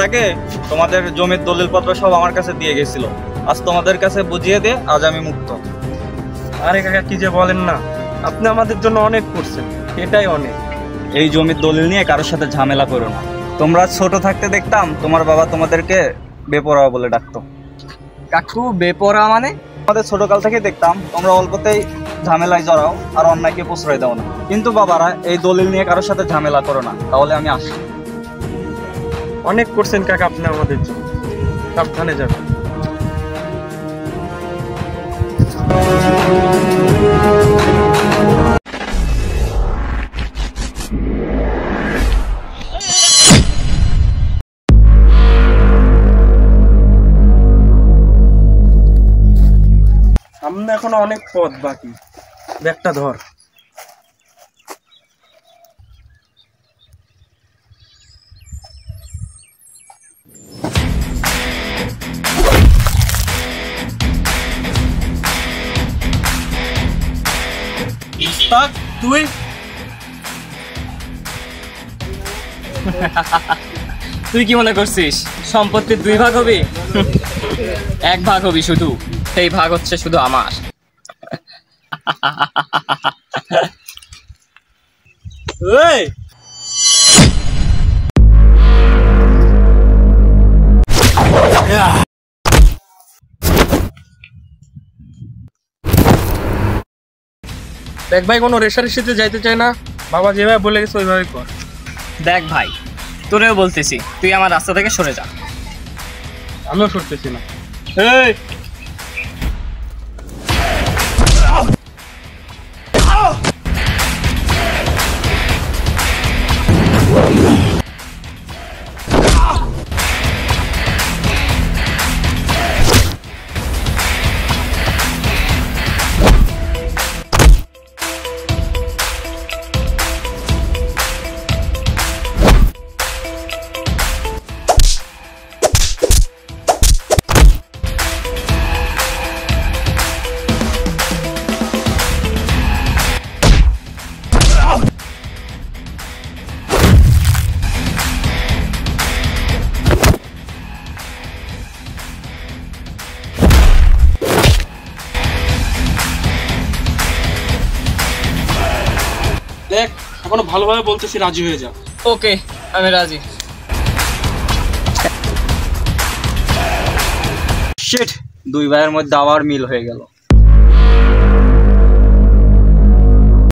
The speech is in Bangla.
আগে তোমাদের জমির দলিলপত্র সব আমার কাছে দিয়ে গেছিল। আজ তোমাদের কাছে বুঝিয়ে দে, আজ আমি মুক্ত। আরে কাকা কি যে বলেন না, আপনি আমাদের জন্য অনেক করছেন, এটাই অনেক। এই জমির দলিল নিয়ে কারোর সাথে ঝামেলা করো না। তোমরা ছোট থাকতে দেখতাম তোমার বাবা তোমাদেরকে বেপরোয়া বলে ডাকতো। কাকু বেপরোয়া মানে? আমাদের ছোটকাল থেকে দেখতাম তোমরা অল্পতেই ঝামেলায় জড়াও আর অন্যায়কে প্রশ্রয় দাও না। কিন্তু বাবারা, এই দলিল নিয়ে কারোর সাথে ঝামেলা করো না, তাহলে আমি আসি। অনেক করছেন কাকা আপনি আমাদের জন্য, সাবধানে যাবেন। সামনে এখনো অনেক পথ বাকি, ব্যাগটা ধর। তুই তুই কি মনে করছিস সম্পত্তির 2 ভাগ হবি? 1 ভাগ হবি শুধু, সেই ভাগ হচ্ছে শুধু আমার। দেখ ভাই, কোনো রেষারেষিতে যাইতে চায় না, বাবা যেভাবে বলে গেছে ওইভাবে কর। দেখ ভাই, তোরেও বলতেছি, তুই আমার রাস্তা থেকে সরে যা। আমিও সরতেছি না। দেখ, এখনো ভালোভাবে বলতেছি, রাজি হয়ে যা। ওকে, আমি রাজি। শিট, 2 ভাইয়ের মধ্যে আবার মিল হয়ে গেল।